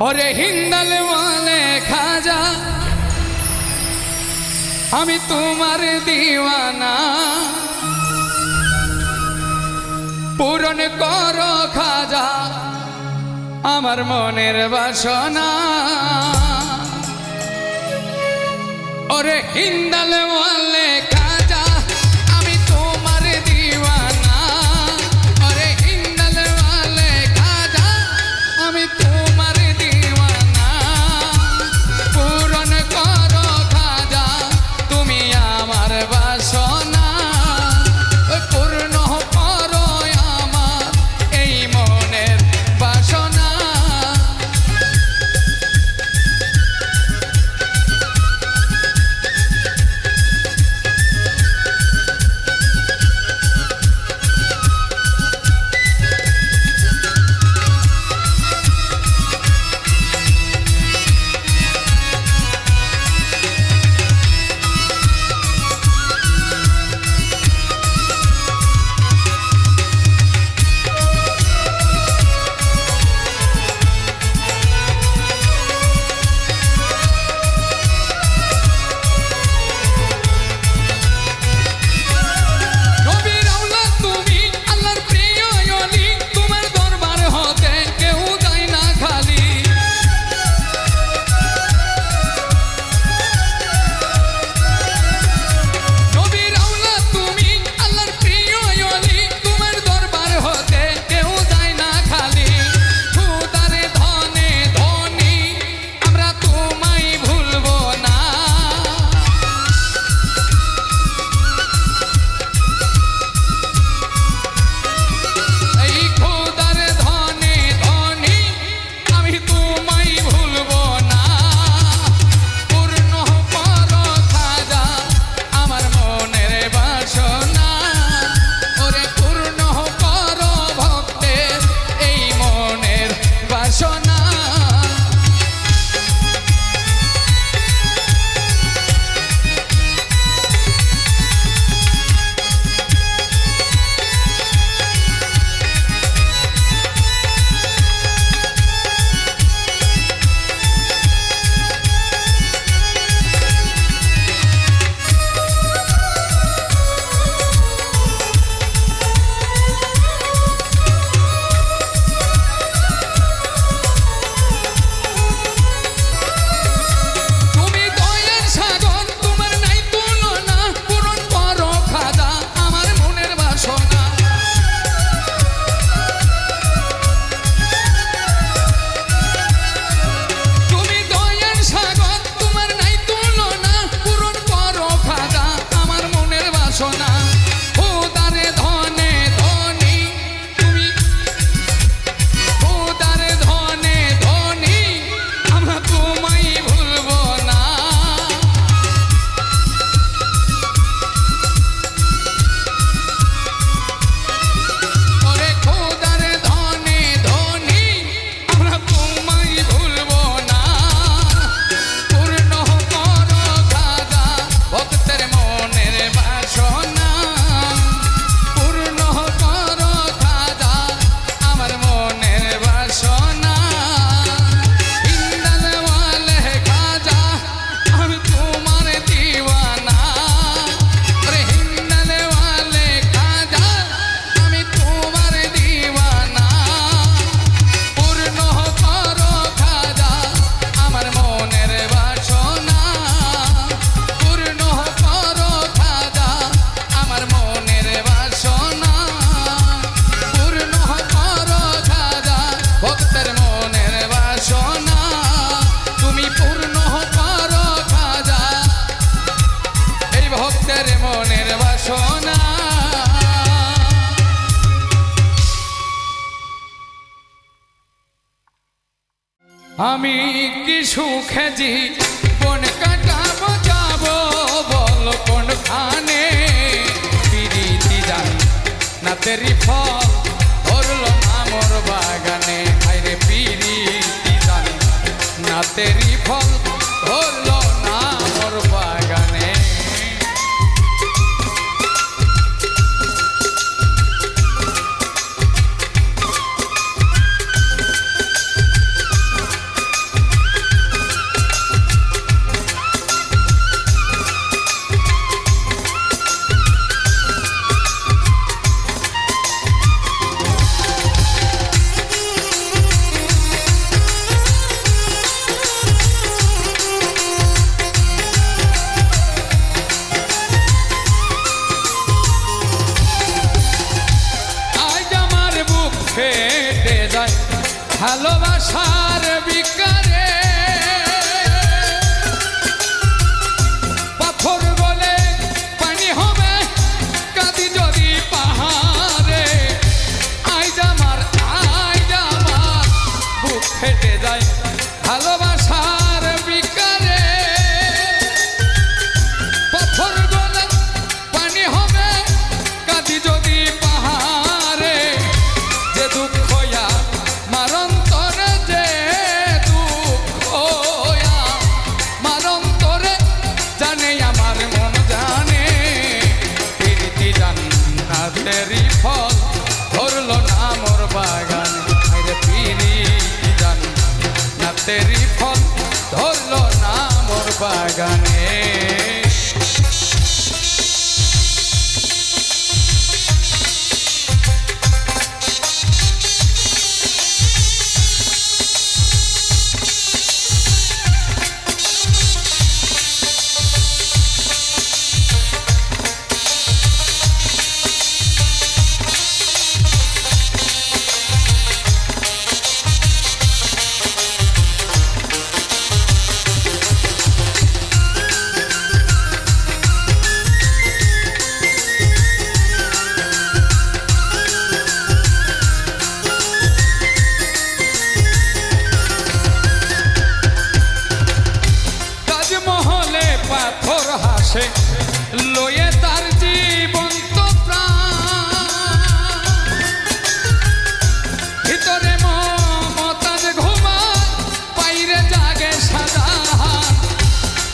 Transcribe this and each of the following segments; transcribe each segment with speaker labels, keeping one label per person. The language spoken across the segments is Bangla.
Speaker 1: ওরে হিন্দাল ওয়ালে খাজা আমি তোমার দিওয়ানা পূরণ করো খাজা আমার মনের বাসনা ওরে হিন্দাল ওয়ালে খাজা আমি তোমার দিওয়ানা ওরে হিন্দাল ওয়ালে খাজা আমি তোমার দিওয়ানা পূরণ করো খাজা তুমি আমার বাসনা পূর্ণ করো আমার এই মনের বাসনা আমি কি সুখে জীবন কাটাবো যাবো বলো কোনখানে পিরিতি জানি না তেরি ফল ধরলো না মোর বাগানে আইরে পিরিতি জানি না তেরি ফল ধরলো না মোর বাগানে ভালোবাসার বিকারে পাথর বলে পানি হবে কাঁদি যদি পাহাড়ে আইজ আমার বুক ফেটে যায় ভালোবাসার বিকারে পাথর বলে পানি হবে কাঁদি যদি পাহাড়ে যে দুঃখ মারন্তরে যে দুঃখ মারন্তরে জানে আমার মন জানে প্রীতি জান্নাতেরই ফল ধরল না মোর বাগান প্রীতি জান্নাতেরই ফল ধরল না মোর বাগানে পাথর হাসে লয়ে তার জীবন্ত প্রাণ ভিতরে মমতাজ ঘুমায় বাইরে জাগে শাহজাহান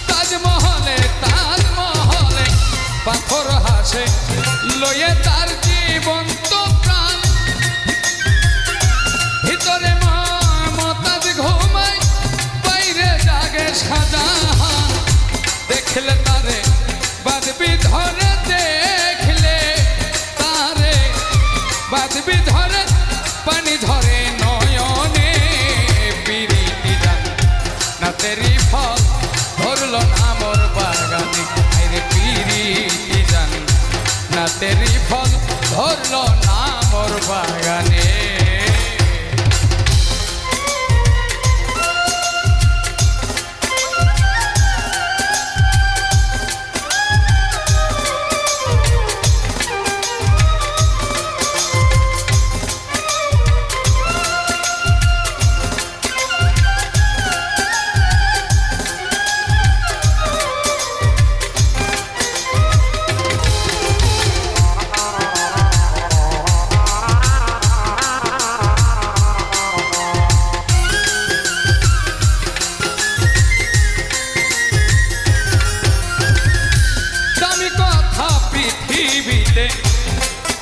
Speaker 1: তাজমহলে পাথর হাসে লয়ে তার জীবন্ত প্রাণ ভিতরে মমতাজ ঘুমায় বাইরে জাগে শাহজাহান দেখলে তারে বাদবি ধরে দেখলে তারে বাদবি ধরে পানি ধরে নয়নে প্রীতি জান্নাতেরই ফল ধরল না মোর বাগানে আরে প্রীতি জান্নাতেরই ফল ধরল না মোর বাগানে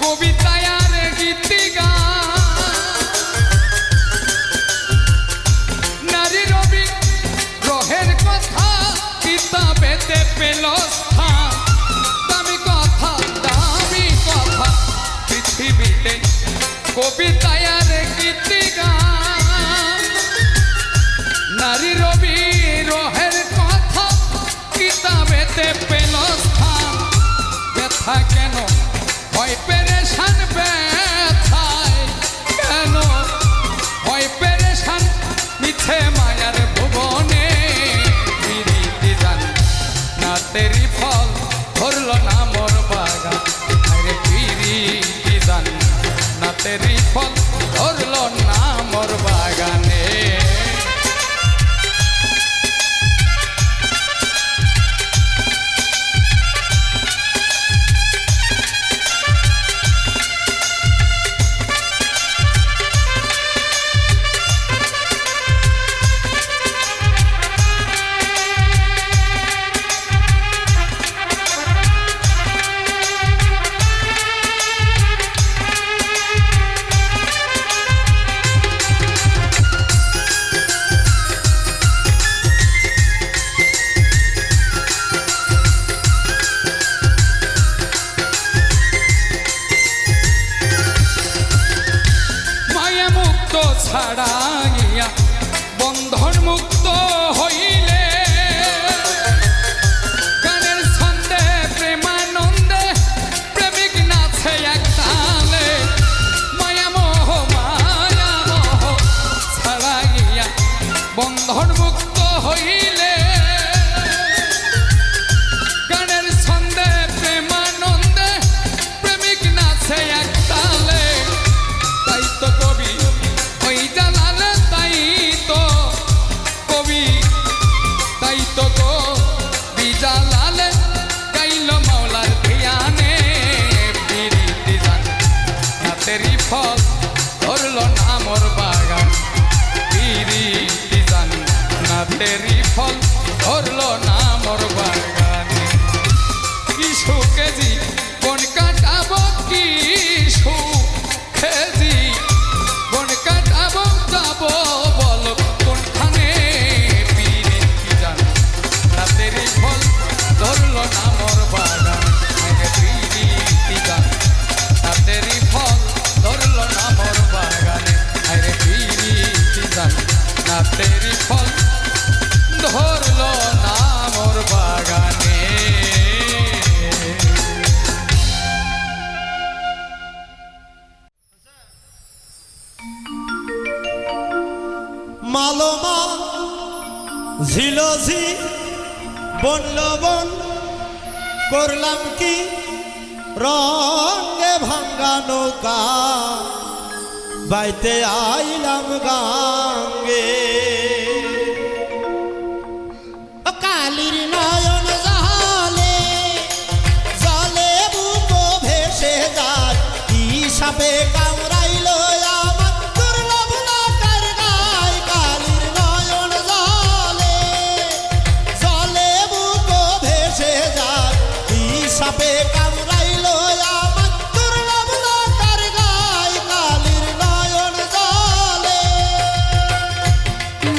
Speaker 1: কবিতায় আর গীতি নারী রবি গ্রহের কথা কিতাবেতে পেল স্থান দামি কথা পৃথিবীতে কবিতায় আর গীতি নারী রবি গ্রহের কথা কিতাবেতে পেল স্থান ব্যথা কেন হয় পেরেশান ব্যথায় কেন হয় পেরেশান মিছে মায়ার ভুবনে প্রীতি জান্নাতেরই ফল ধরল না মোর বাগান আরে প্রীতি জান্নাতেরই ফল ধরল না মোর বাগানে ছাড়াইয়া বন্ধন মুক্ত হইলে গানের ছন্দে প্রেমানন্দে প্রেমিক নাচে এক তালে মায়া মোহ বন্ধন মুক্ত হইলে গানের ছন্দে প্রেমানন্দে প্রেমিক নাচে এক তালে তাই তো কবি ওই জালালে তাই তো কবি তাই তো কবি জালালে গাইল মাওলার ধিয়ানে পিরিতি জান না তেরি ফল ধরলো না মোর বাগান পিরিতি জান না তেরি ফল ধরলো না মোর বাগানে কি সুখেজি কোন কাটাবো কি সুখেজি কোন কাটাবো যাবো বল কোনখানে পিরিতি জান না তেরি ফল ধরলো না মোর বাগান পিরিতি জান না তেরি ফল ধরলো না মোর বাগানে আরে পিরিতি জান না তেরি ফল ধরলো না মোর বাগানে
Speaker 2: মালমা ঝিলঝি বন লবণ করলাম কি রঙে ভাঙ্গা নৌকা বাইতে আইলাম গাঙ্গে কালির নয়ন জালে জলে বুকো ভেসে যায় কি সাপে কামড়াইল আমার দুর্লভ নৌকার গায় কালির নয়ন জালে জলে বুকো ভেসে যায় কি সাপে কামড়াইল আমার দুর্লভ নৌকার গায় কালির নয়ন জালে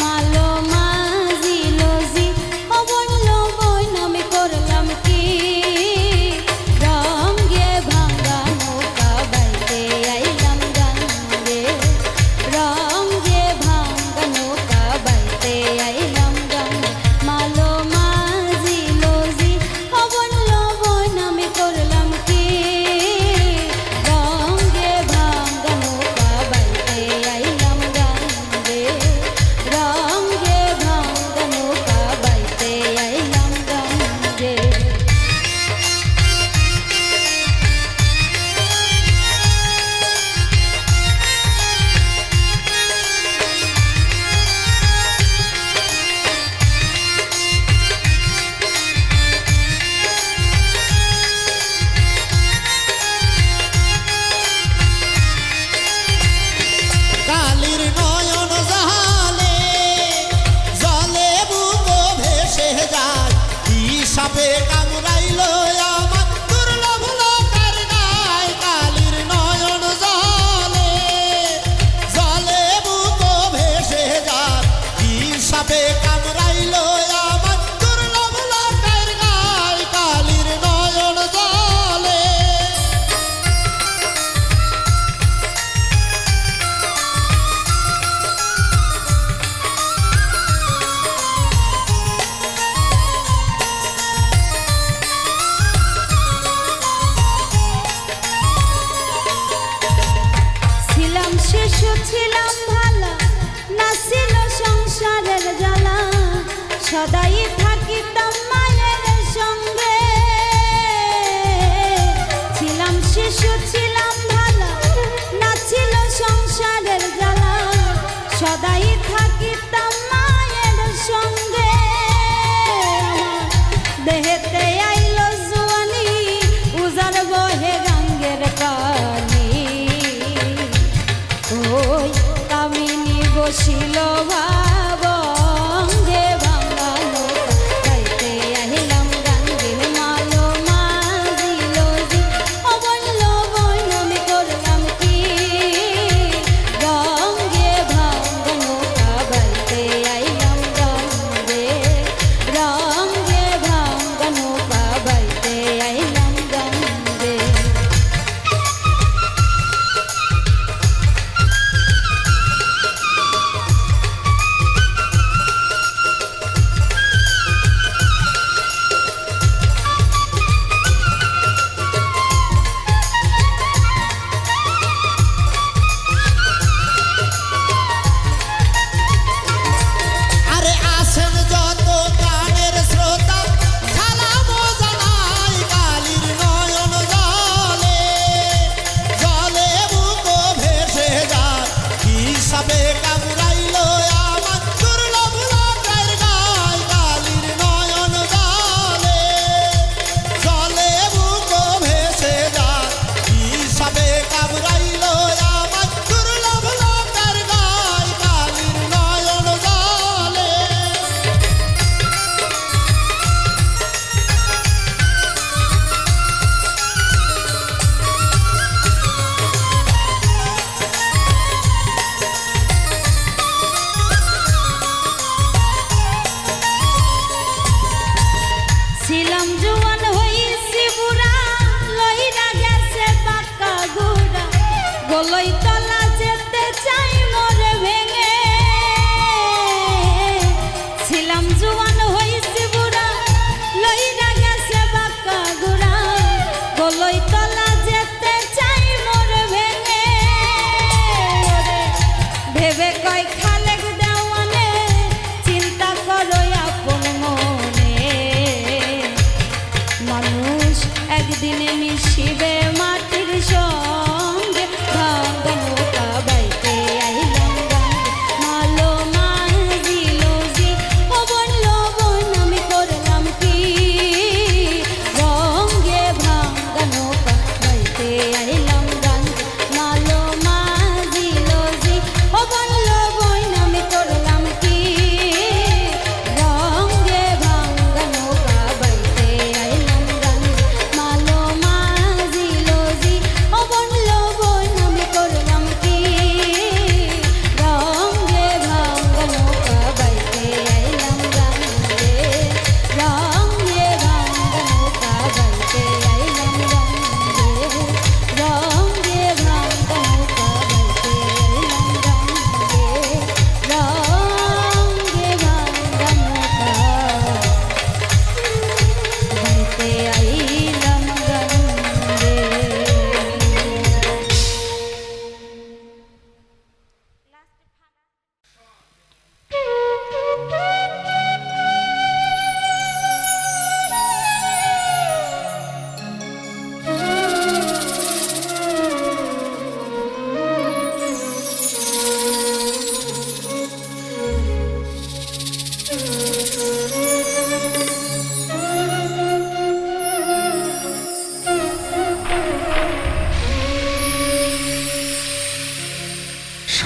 Speaker 3: মালো মাঝিলো জি অবনলো বই নামে করলাম কি রঙে ভাঙ্গা নৌকা বাইতে আইলাম গাঙ্গে রঙে ভাঙ্গা নৌকা বাইতে আইলাম গাঙ্গে মালো মাঝিলো জি অবনলো বই নামে করলাম কি রঙে ভাঙ্গা নৌকা বাইতে আইলাম গাঙ্গে রঙে ভাঙ্গা নৌকা বাইতে আইলাম গাঙ্গে
Speaker 2: কালির নয়ন জালে জলে বুকো ভেসে যায় কি সাপে কামড়াইল আমার দুর্লভ নৌকার গায় কালির নয়ন জালে জলে বুকো ভেসে যায় কি সাপে কামড়াইল আমার দুর্লভ নৌকার গায় কালির নয়ন জালে
Speaker 3: ছিলাম শিশু ছিলাম ভালো না ছিল সংসারের জ্বালা সদাই থাকিতাম মায়ের সঙ্গে ছিলাম শিশু ছিলাম ভালো না ছিল সংসারের জ্বালা সদাই থাকিতাম মায়ের সঙ্গে আমার দেহেতে আইলো জোয়ানি উজার বহে গাঙ্গের পানি ওই কামিনী বসিল ভাবঙ্গে ভাঙ্গা নৌকা গাইতে আহিলাম গাঙ্গে মালো মাঝিল জি অবনল বন আমি করলাম কি গঙ্গে ভাঙ্গা নৌকা গাইতে আইলাম গাঙ্গে রঙ্গে ভাঙ্গা নৌকা গাইতে আইলাম গাঙ্গে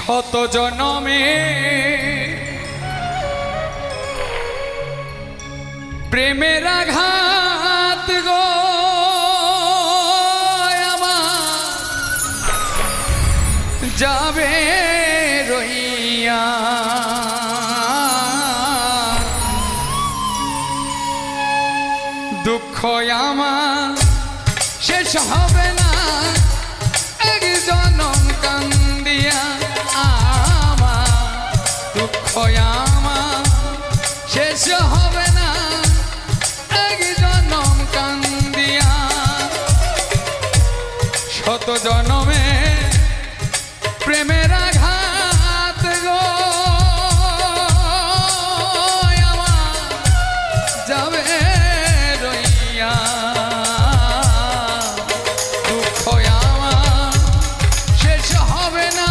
Speaker 1: শত জনমে প্রেমের আঘাত গো আমার যাবে রইয়া দুঃখ আমার শেষ হবে না এক জনম কান্দিয়া আমার দুঃখ আমার শেষ হবে না এক জনম কান্দিয়া শত জনমে প্রেমের আঘাত গো আমার যাবে রইয়া দুঃখ আমার শেষ হবে না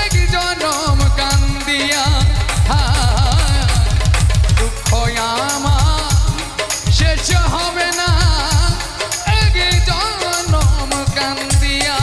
Speaker 1: এক জনম কান্দিয়া দুঃখ আমার শেষ হবে না এক জনম কান্দিয়া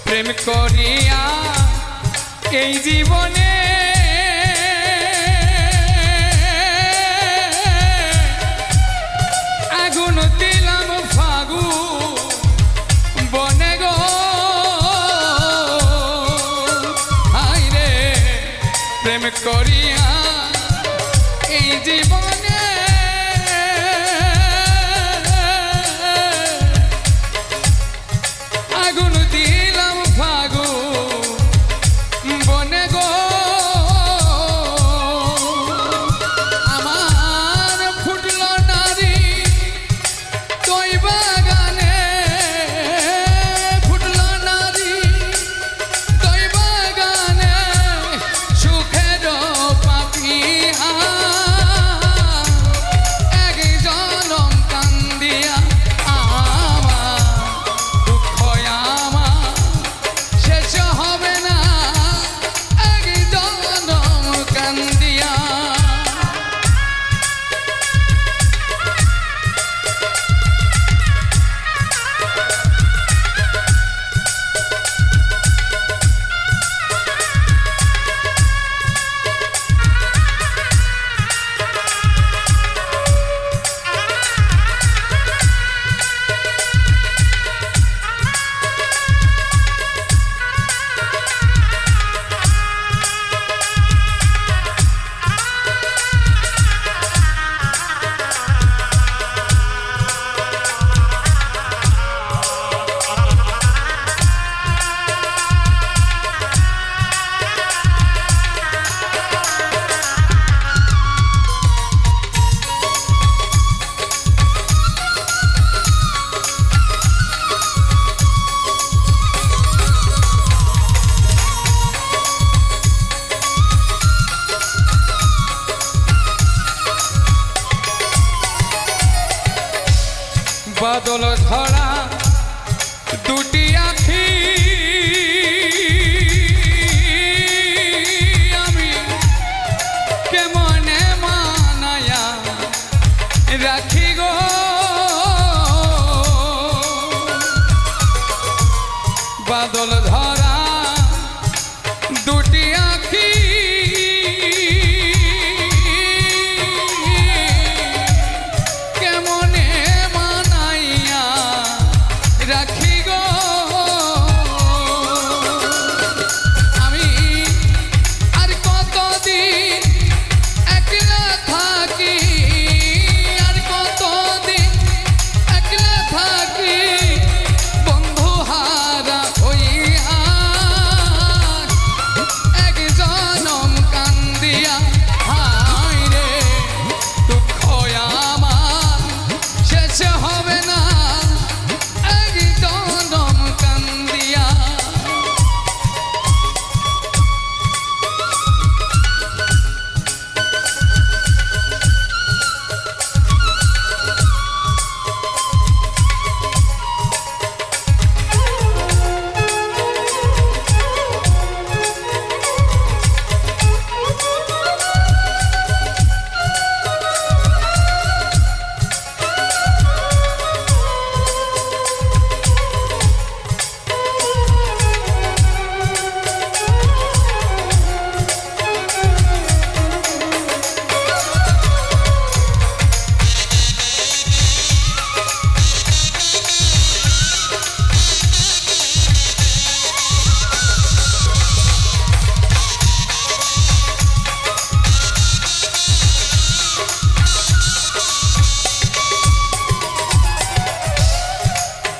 Speaker 1: প্রেম করিয়া এই জীবনে আগুন দিলাম ফাগু বনে গো হায়রে প্রেম করিয়া এই জীবনে আগুন দিলাম ফাগু বনে গো আমার ফুটল নারী তোই বাগানে ফুটল নারী তোই বাগানে সুখের পাপিয়া এক জনম কান্দিয়া আমার দুঃখ আমার শেষ হবে না এক জনম কান্দিয়া বাদল ধরা দুটি আখি আমি কেমনে মানায়া রাখি গো বাদল ধরা দুটি আখি কেমনে মানাইয়া রাখি গো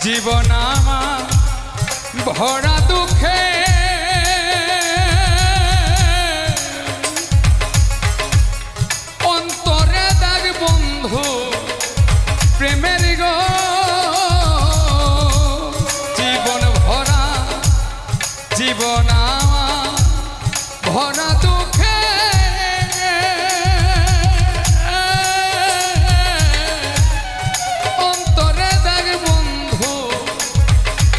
Speaker 1: জীবন আমার ভরা দুঃখে অন্তরে দাগ বন্ধু প্রেমের গো জীবন ভরা জীবন আমার ভরা দুঃখে অন্তরে দাগ বন্ধু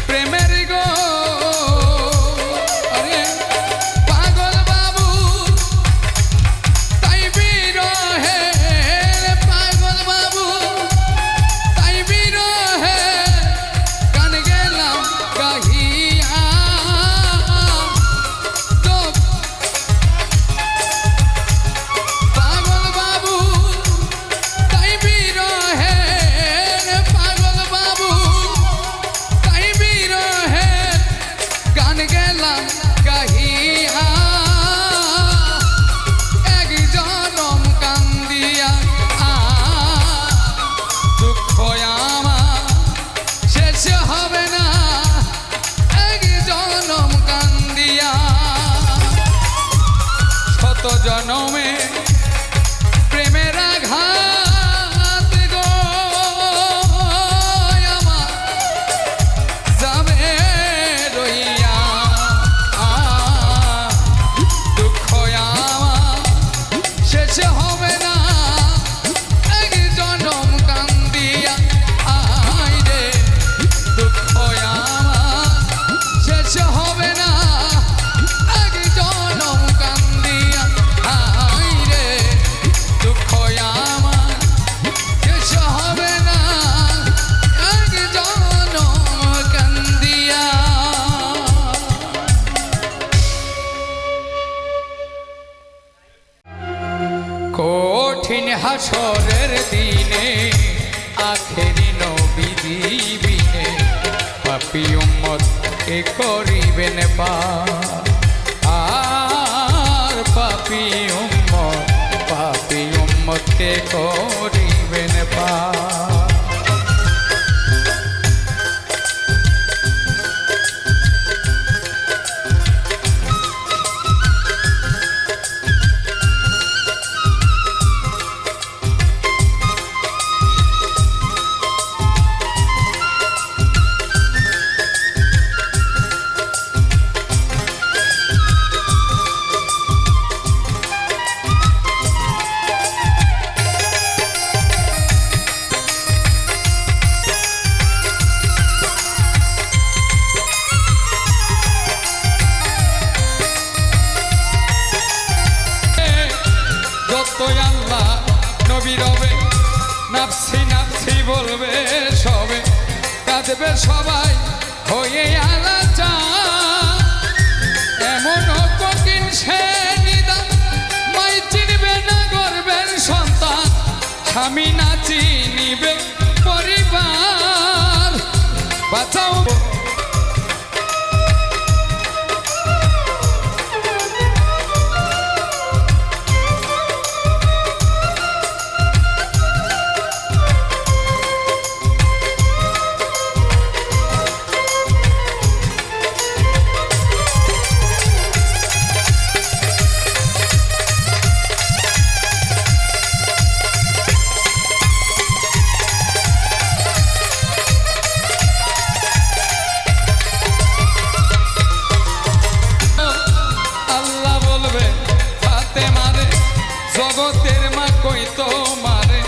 Speaker 1: প্রেমের গো আরে পাগল বাবু তাই বিরহে পাগল বাবু তাই বিরহে গান গেলাম গাহিয়া তো পাগল বাবু তাই বিরহে পাগল বাবু তাই বিরহে গান গেলাম গাহিয়া এক জনম কান্দিয়া দুঃখ আমার শেষ হবে না এক জনম কান্দিয়া শত জনমে প্রেমের আঘাত গো আমার যাবে রইয়া দুঃখ আমার শেষ হবে না এক জনম কান্দিয়া আয় রে দুঃখ আমার শেষ হবে না এক জনম কান্দিয়া আয় রে দুঃখ আমার শেষ হবে না এক জনম কান্দিয়া কঠিন হাসরের দিনে আখেরি নবী দিবিনে পাপী উম্মত কে করিবেন পার আর পাপী উম্মত কে করিবেন পার যতই আল্লাহ নবী রবে নাফসি নাফসি বলবে সবে কাঁদবে সবাই হয়ে আলাদা এমন কঠিন সে নিদান মাই চিনবে না গর্বের সন্তান স্বামী না চিনিবে পরিবার বাঁচাও জগতের মা কই তোমারে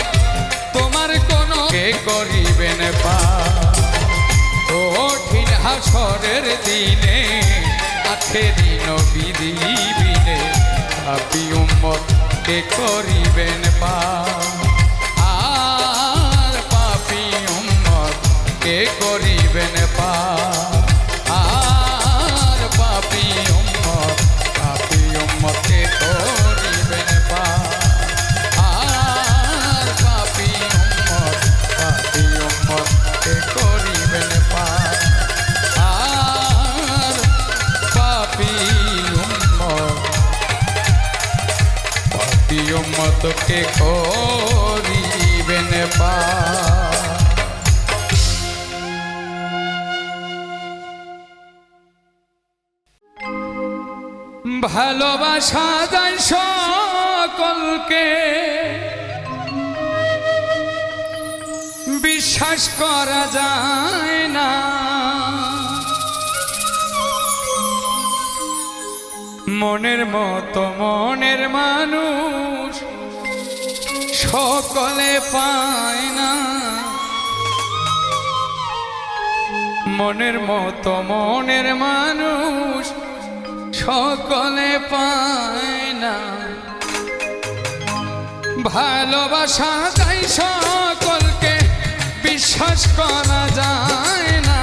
Speaker 1: তোমার কোন কে করিবেন পার কঠিন হাসরের দিনে আখেরি নবী দিবিনে পাপী উম্মত কে করিবেন পার আর পাপী উম্মত কে করিবেন পার আর পাপী উম্মত কে করিবেন পার আর পাপী উম্মত কে করিবেন পার আর পাপী উম্মত কে করিবেন পার ভালোবাসা যায় সকলকে, বিশ্বাস করা যায় না। মনের মতো মনের মানুষ সকলে পায় না। মনের মতো মনের মানুষ সকলে পায় না। ভালোবাসা যায় সকলকে, বিশ্বাস করা যায় না।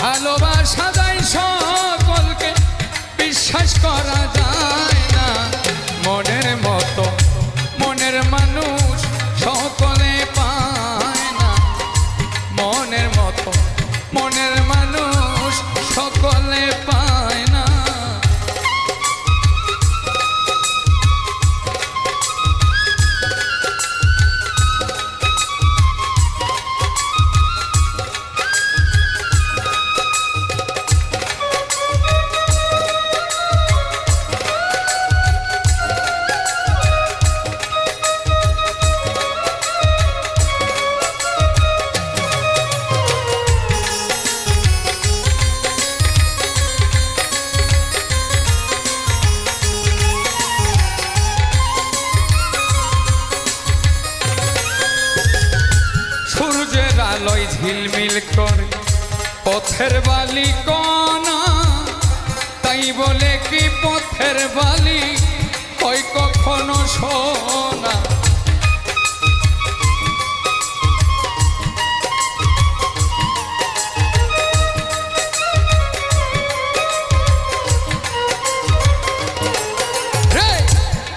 Speaker 1: ভালোবাসা যায় সকলকে, বিশ্বাস করা যায় না। মনের মতো মনের মানুষ সকলে পায় না। মনের মতো মনের মানুষ সকলে পায় না। আলোয় ঝিলমিল করে পথের বালি কণা, তাই বলে কি পথের বালি হয় কখনো সোনা।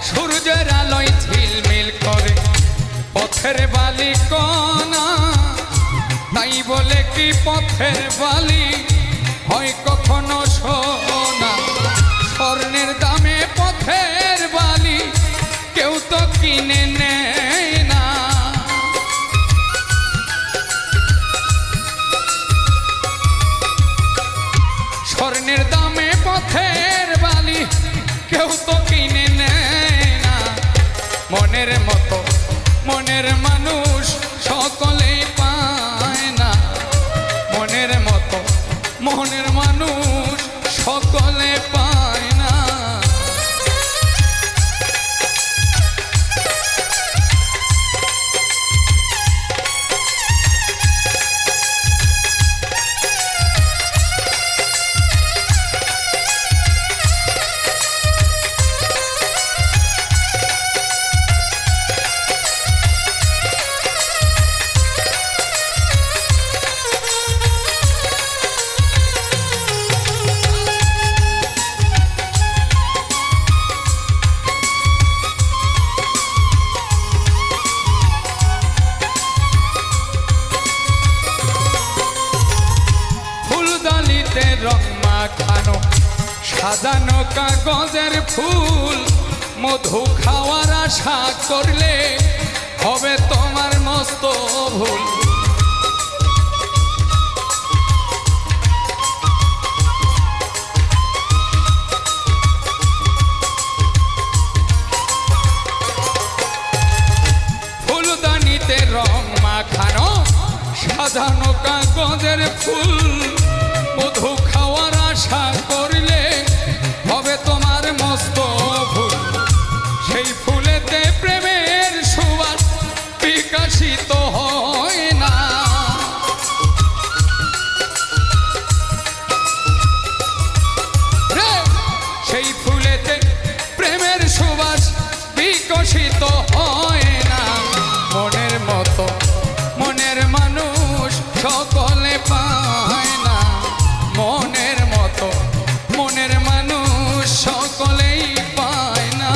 Speaker 1: সূর্যের আলোয় ঝিলমিল করে পথের বালি কণা, তাই বলে কি পথের বালি হয় কখনো সোনা। স্বর্ণের দামে পথের বালি কেউ তো কিনে নেয় না। স্বর্ণের দামে পথের বালি কেউ তো কিনে নেয় না। মনের মতো মনের মানুষ সকলেই পায় না। মনের মতো মনের মানুষ সকলে পায় না। রং মাখানো সাজানো কাগজের ফুল, মধু খাওয়ার আশা করলে হবে তোমার মস্ত ভুল। ফুলদানিতে রং মাখানো সাজানো কাগজের ফুল, মধু খাওয়ার আশা করলে হবে তোমার মস্ত ভুল। সেই ফুলেতে প্রেমের সুবাস বিকশিত হয় না। সেই ফুলেতে প্রেমের সুবাস বিকশিত হয় না। মনের মতো মনের মানুষ সকলে পায় না। মনের মতো মনের মানুষ সকলেই পায় না।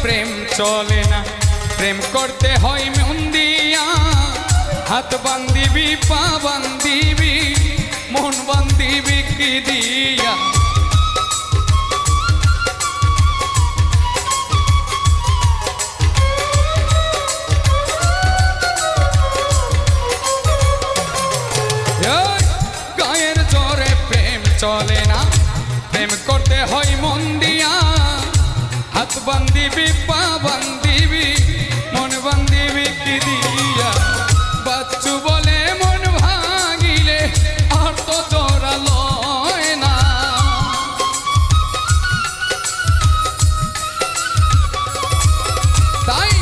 Speaker 1: প্রেম চলে না, প্রেম করতে হয় মন দিয়া। হাত বান্ধিবি, পা বান্ধিবি, মন বান্ধিবি কি দিয়া? গায়ের জোরে প্রেম চলে না, প্রেম করতে হয় মন দিয়া। হাত বান্ধিবি, পা বান্ধিবি, মন বান্ধিবি কি দিয়া? বাচ্চু বলে মন ভাঙিলে আর তো জোড়া লয় না। তাই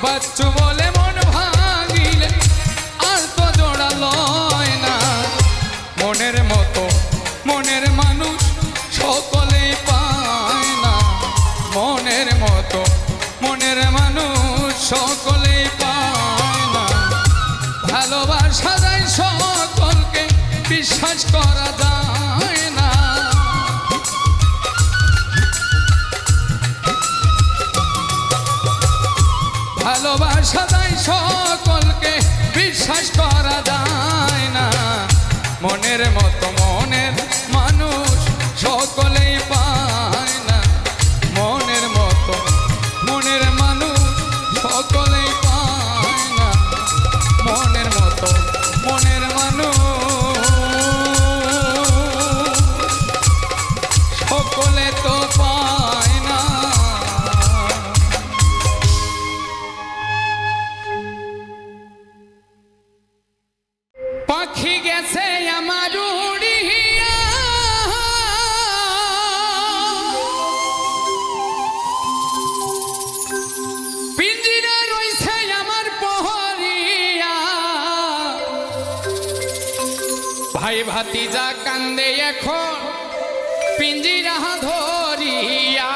Speaker 1: বাচ্চু বলে মন ভাঙিলে আর তো জোড়া লয় না। মনের মতো মনের মানুষ সকলেই পায় না, মনের মতো মনের মানুষ সকলেই পায় না। ভালোবাসা যায় সকলকে, বিশ্বাস করা যায় না। ভালোবাসা যায় সকলকে, বিশ্বাস করা যায় না। মনের মতো মনের মানুষ সকলেই পায় না, মনের মতো মনের মানুষ সকলেই পায় না, মনের মতো মনের মানুষ সকলে তো পায় না। পাখি গেছে আমার উড়িয়া, পিঞ্জিরা রইছে আমার পহরিয়া। ভাই ভাতিজা কান্দে এখন পিঞ্জিরা ধরিয়া।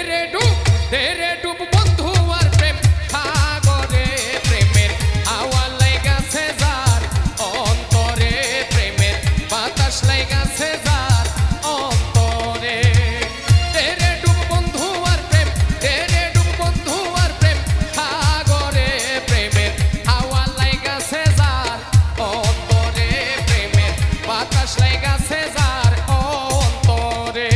Speaker 1: দে রে ডুব বন্ধু আর প্রেম সাগরে প্রেমের হাওয়া লাইগাছে যার অন্তরে প্রেমের বাতাস লাইগাছে যার অন্তরে দে রে ডুব বন্ধু আর প্রেম দে রে ডুব বন্ধু আর প্রেম সাগরে প্রেমের হাওয়া লাইগাছে যার অন্তরে প্রেমের বাতাস লাইগাছে যার অন্তরে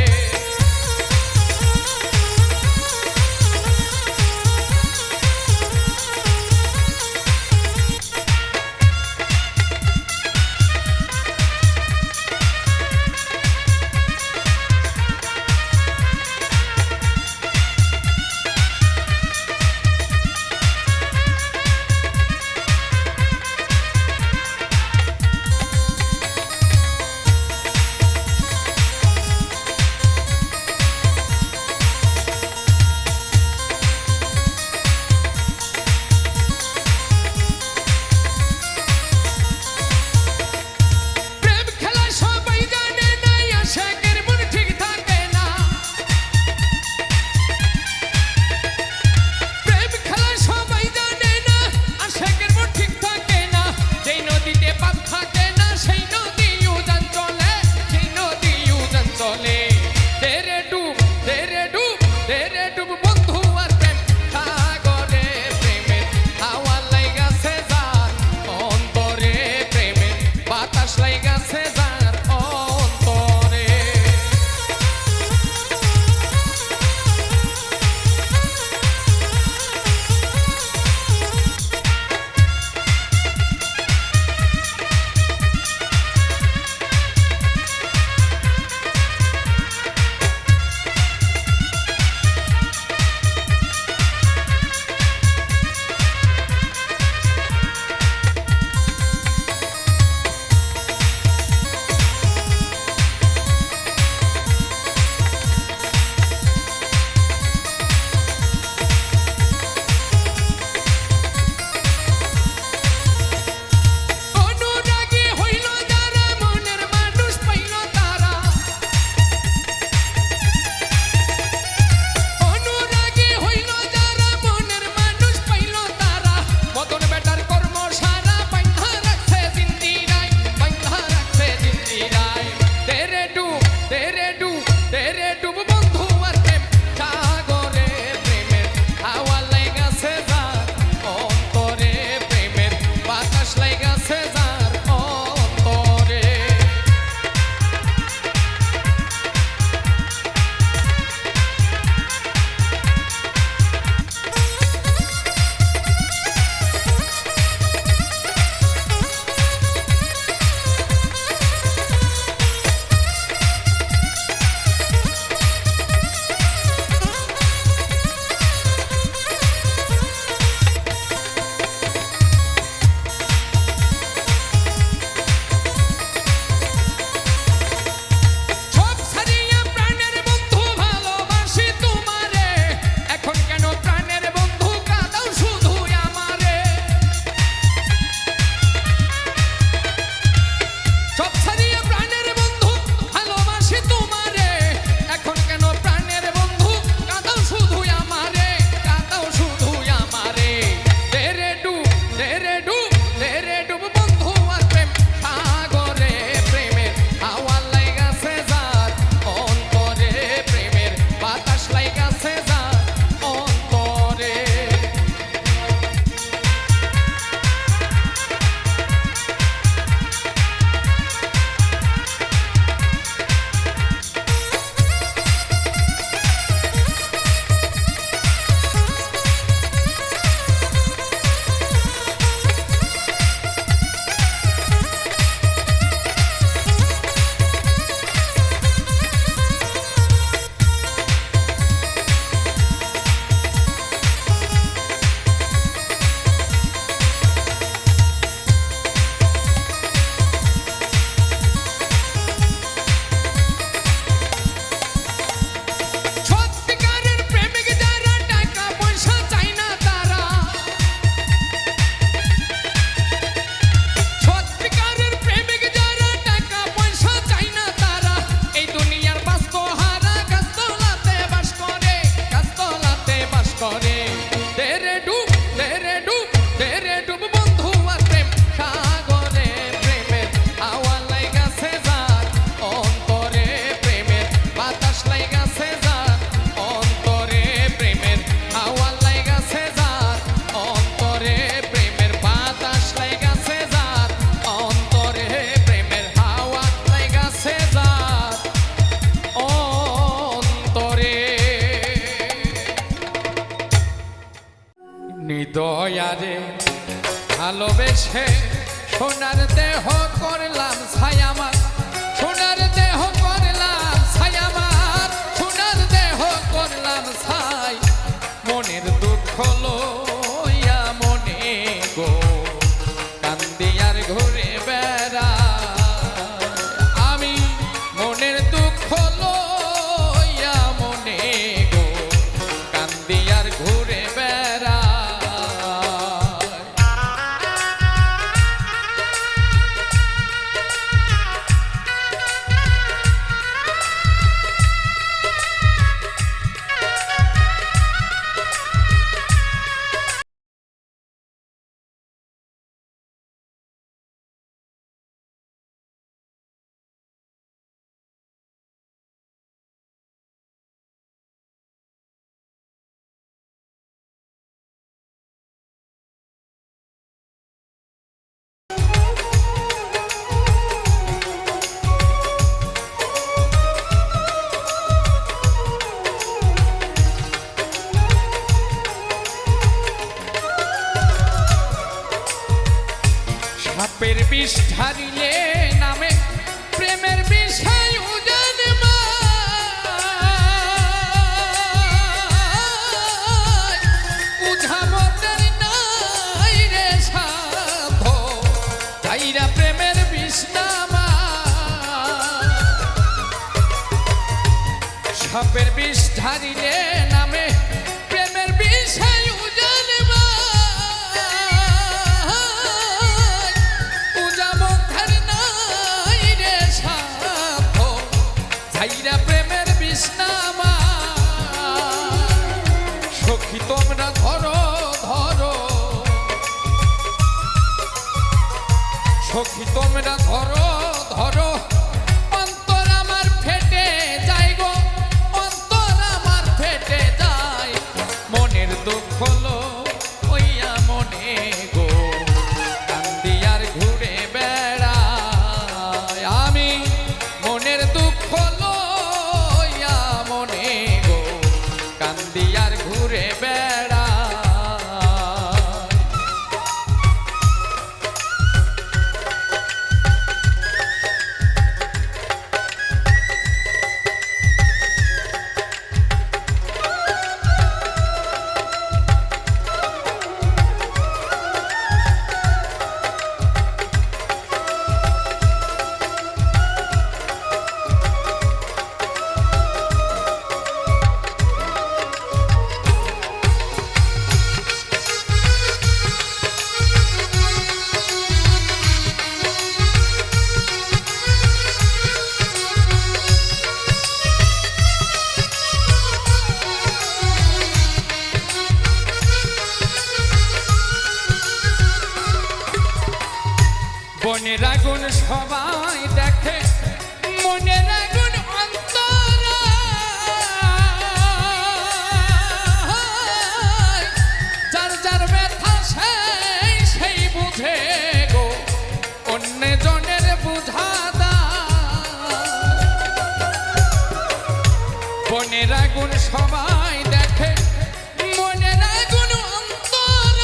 Speaker 1: দয়ারে ভালোবেসে সোনার দেহ করলাম ছায়ামার, সোনার দেহ করলাম ছায়ামার, সোনার দেহ করলাম ছাই। মনের দুঃখ লইয়া মনে গো কান্দি আর ঘুরে বেড়াই আমি। মনের দুঃখ লইয়া মনে গো কান্দি আর ঘুরে বেড়াই। সাপের বিষ ঢালিলে নামে প্রেমের বিষয় উজান উঝামতের নাই রে সাধ তাইরা প্রেমের বিষ নামা। সাপের বিষ ঢালিলে নামে প্রেমের বিষয় উজান প্রেমের বিষ্ণামা। সখী তোমরা ধরো ধরো, সখী তোমরা ধরো ধরো, অন্তর আমার ফেটে যায় গো, অন্তর আমার ফেটে যায়। মনের দুঃখ লইয়া মনে গো কান্দি আর ঘুরে বেড়াই আমি। মনের দুঃখ লইয়া মনে গো কান্দি আর ঘুরে বেড়াই। মনের আগুন সবাই দেখে, মনের আগুন অন্তর যার যার ব্যথা সেই সেই বুঝে গো অন্য জনের বুঝা মনের আগুন সবাই দেখে, মনের আগুন অন্তর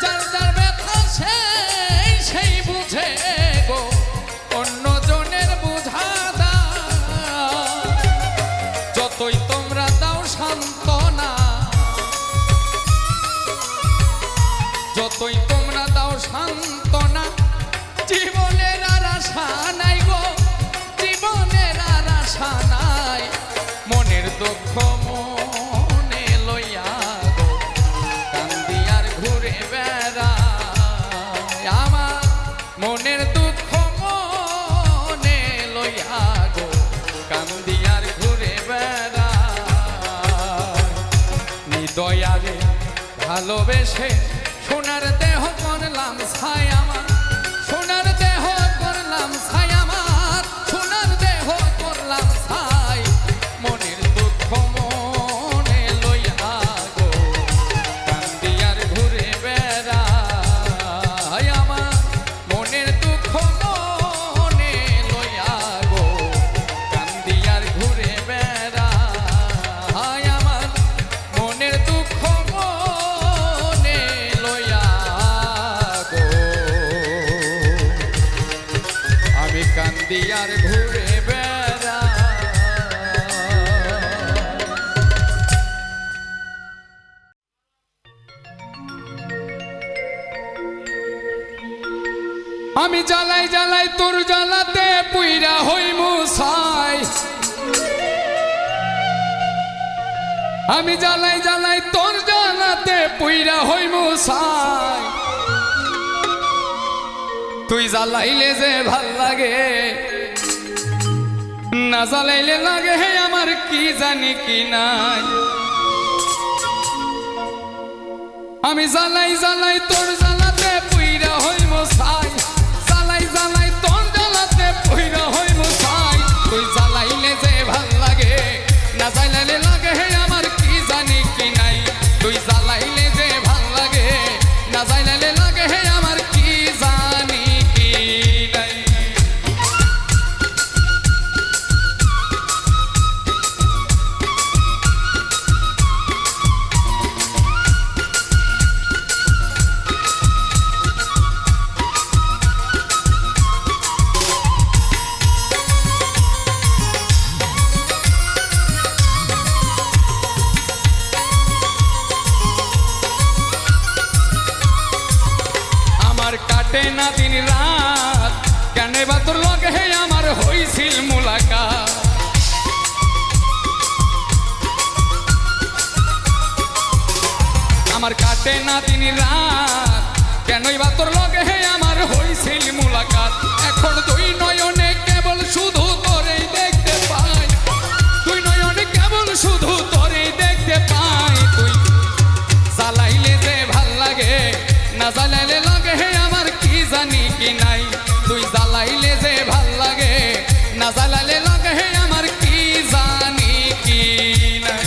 Speaker 1: যার যার ব্যথা সেই সেই বুঝে গো অন্য জনের বুঝা যতই তোমরা দাও সান্ত্বনা, যতই তোমরা দাও সান্ত্বনা, জীবনের আর আশা নাই গো, জীবনের আর আশা নাই। মনের দুঃখ মনে লইয়া গো কান্দি আর ঘুরে বেড়াই আমার। মনের দুঃখ মনে লইয়া গো কান্দি আর ঘুরে বেড়াই। নিদয়ারে ভালোবেসে সোনার দেহ করলাম ছাই আমার, সোনার দেহ করলাম ছাই আমার, সোনার দেহ করলাম ছাই। মনের দুঃখ মনে লইয়া গো কান্দি আর ঘুরে বেড়াই আমার। মনের দুঃখ মনে লইয়া গো কান্দি আর ঘুরে বেড়াই। আমি জ্বালাই জ্বালাই তোর জ্বালাতে পুইরা হইমু ছাই আমি জ্বালাই জ্বালাই তোর জ্বালাতে পুইরা হইমু ছাই তুই জ্বালাইলে যে ভাল লাগে না জ্বালাইলে লাগে হে আমার কি জানি কি নাই আমি জ্বালাই জ্বালাই তোর জ্বালাতে পুইরা হইমু ছাই জ্বালাই জ্বালাই তোর জ্বালাতে পুইরা হইমু ছাই তুই জ্বালাইলে যে ভাল লাগে না জ্বালাইলে লাগে হে আমার কি জানি কি নাই তুই জ্বালাইলে যে ভাল লাগে না জ্বালাইলে লাগে হে আমার কি জানি কি নাই কাটে না দিন রাত কেন বা তোর লগে হে আমার হইছিল মুলাকাত আমার কাটে না দিন রাত কেনই বা তোর লগে হে আমার হইছিল মুলাকাত এখন দুই নয়নে কেবল শুধু তোরেই দেখতে পাই দুই নয়নে কেবল শুধু তোরেই দেখতে পাই তুই জ্বালাইলে যে ভাল লাগে না জ্বালাইলে লাগে হে আমার কি জানি কি নাই তুই জ্বালাইলে যে ভাল লাগে না জ্বালাইলে লাগে হে আমার কি জানি কি নাই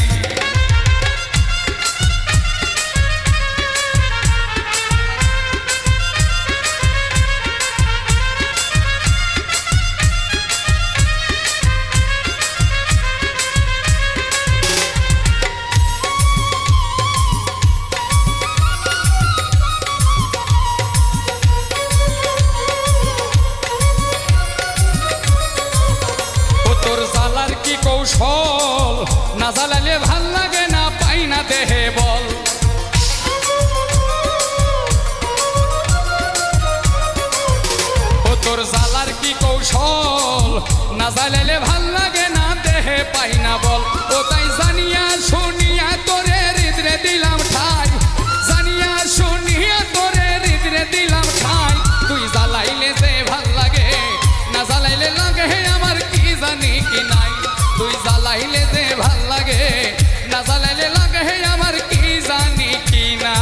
Speaker 1: কৌশল না জ্বালালে ভাল লাগে না পাই না দেহে বল ও তোর জ্বালার কি কৌশল না জ্বালালে ভাল লাগে না দেহে পাই না বল ও তাই জানিয়া শুনিয়া তোরে হৃদরে দিলাম ঠাই জানিয়া শুনিয়া তোরে হৃদরে দিলাম ঠাই তুই জ্বালাইলে যে ভাল লাগে না জ্বালাইলে লাগে আমার কি জানি কি নাই তুই জ্বালাইলে যে ভাল লাগে না জ্বালাইলে লাগে হে আমার কি জানি কি নাই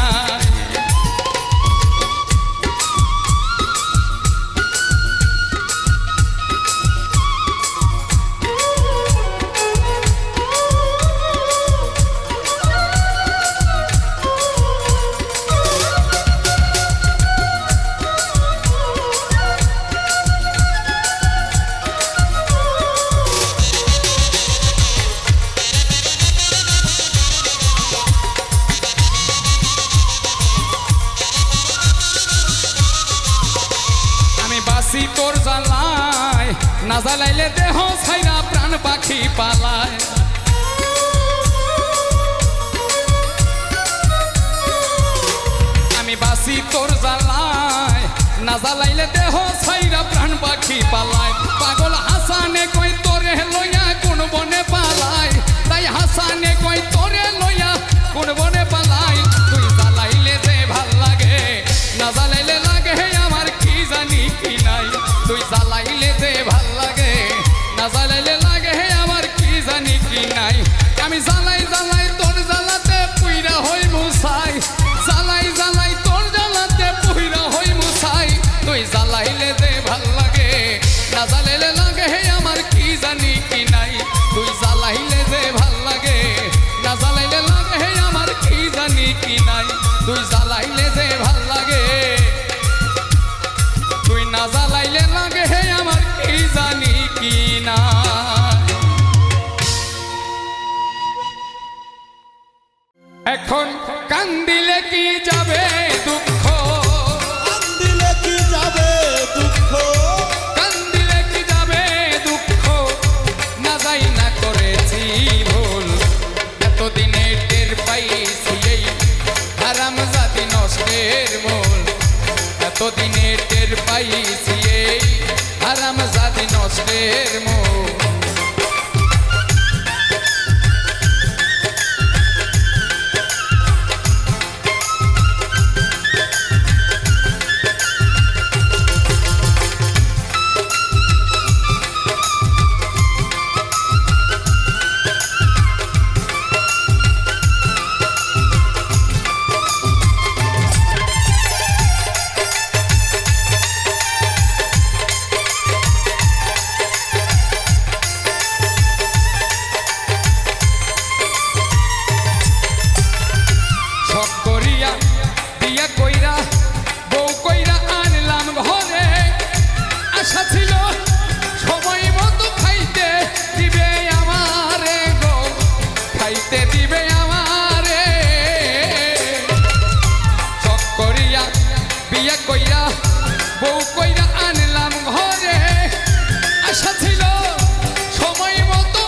Speaker 1: তোর জ্বালায় না জ্বালাইলে দেহ ছাইরা প্রাণ পাখি পালায় আমি বাসি তোর জ্বালায় না জ্বালাইলে দেহ ছাইরা প্রাণ পাখি পালায় পাগল হাসানে কই তোরে লইয়া কোন বনে পালায় তাই হাসানে কই তোরে লইয়া কোন বনে পালায় তুই জ্বালাইলে যে ভাল লাগে না জ্বালাইলে লাগে আমার কি জানি কি নাই তুই জ্বালাইলে যে ভাল লাগে না জ্বালাইলে লাগে আমার কি জানি কি নাই আমি জ্বালাই জ্বালাই তোর জ্বালাতে পুইরা হই মুছাই জ্বালাই জ্বালাই তোর জ্বালাতে পুইরা হই মুছাই তুই জ্বালাইলে যে ভাল লাগে না জ্বালাইলে লাগে আমার কি জানি কি নাই তুই জ্বালাইলে যে ভাল লাগে না জ্বালাইলে লাগে আমার কি জানি কি নাই তুই জ্বালাইলে যে ভাল লাগে তুই না জ্বালাইলে লাগে আমার কি জানি কি না এখন কান্দিলে কি যাবে দুঃখ
Speaker 2: কান্দিলে কি যাবে দুঃখ
Speaker 1: কান্দিলে কি যাবে দুঃখ না যাই না করেছি ভুল এতদিনে টের পাইছি এই হারাম জাতি নষ্টের মূল এতদিনে টের পাইছি নষ্টের মূল। বউ কইরা আনলাম ঘরে, আশা ছিল সময় মতো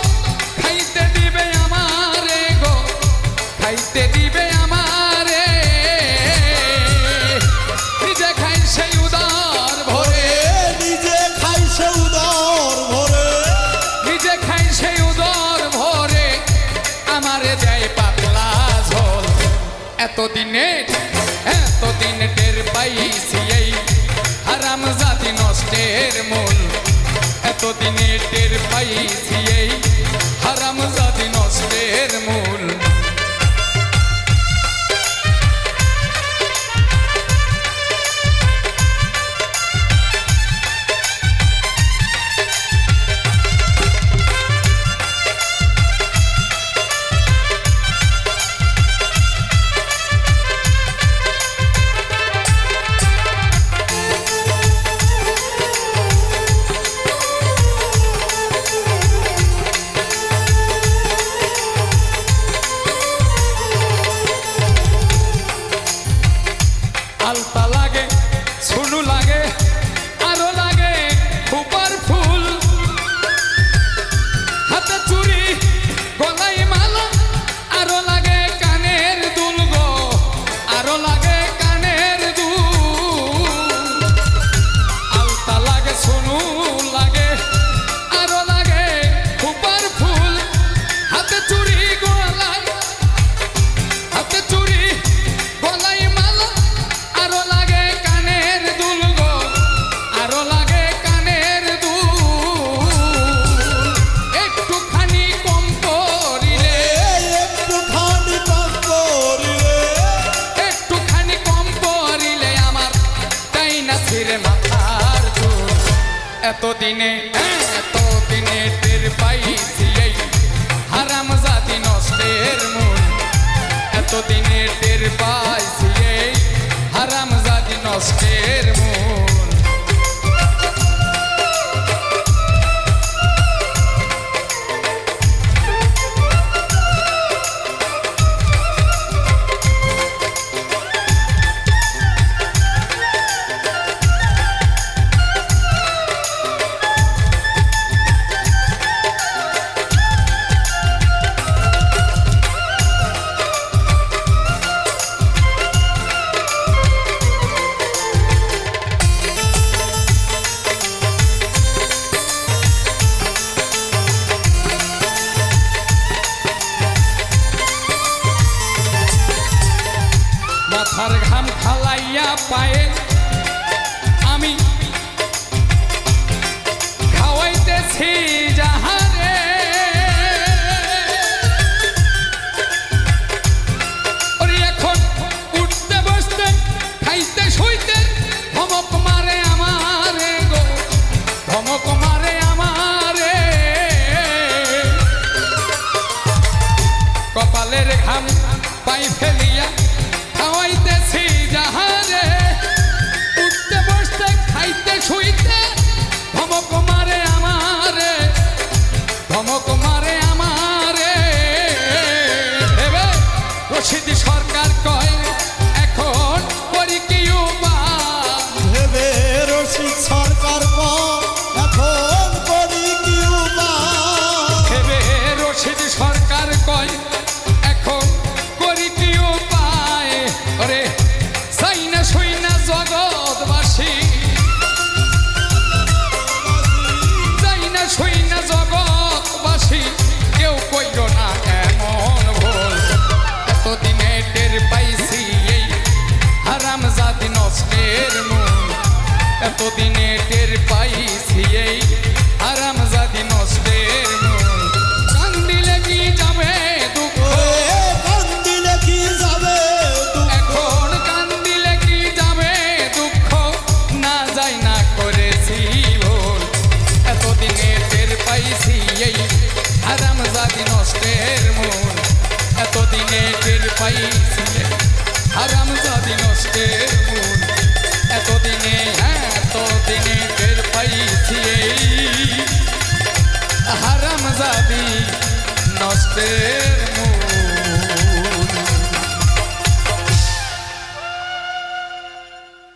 Speaker 1: খাইতে দিবে আমারে গো, খাইতে দিবে আমারে। নিজে খাই সেই উদার ভরে,
Speaker 2: নিজে খাই সে উদর ভরে,
Speaker 1: নিজে খাই সেই উদর ভরে, আমারে দেয় পাতলা ঝোল। এতদিনে টের পাইছি এই হারামজাদি নষ্টের মূল। এতদিনে টের পাইছি এই হারামজাদি নষ্টের মূল। আলতা লাগে, ছুনু লাগে, আরো লাগে খুপার ফুল, হাতে চুড়ি গলায় মালা, আরো লাগে কানের দুল গো, আরো লাগে কানের দুল। আলতা লাগে, ছুনু লাগে, আরো লাগে খুপার ফুল, হাতে চুড়ি গলায়, হাতে চুড়ি গলায় মালা, আরো লাগে কানের দুল গো, আরো লাগে কানের দুল। একটুখানি কম করিলে,
Speaker 2: একটুখানি কম করিলে,
Speaker 1: একটুখানি কম করিলে আমার তাই না ছিঁড়ে মাথার চুল। এতদিনে টের পাইছি এই হারামজাদি নষ্টের মূল। এতদিনে টের পাইছি এই হারামজাদি নষ্টের মূল। মাথার ঘাম ফালাইয়া পায়ে আমি খাওয়াইতেছি যাহারে, ওরে এখন উঠতে বসতে খাইতে শুইতে ধমক মারে আমারে গো, ধমক মারে আমারে। কপালের ঘাম পাই ফেলিয়া খাওয়াইতেছি যাহারে, উঠতে বসতে খাইতে শুইতে ধমক মারে আমারে, ধমক মারে আমারে। ভেবে রশিদ সরকার কয় এখন করি কি উপায়,
Speaker 2: ভেবে রশিদ সরকার এখন করি কি উপায়,
Speaker 1: ভেবে রশিদ সরকার কয় এখন করি কি উপায়। ওরে চাই না শুই না জগৎবাসী, চাই টের পাইছিলে হারাম জাদি নষ্টের মূল এতদিনে টের পাইছি এই হারাম জাদি নষ্টের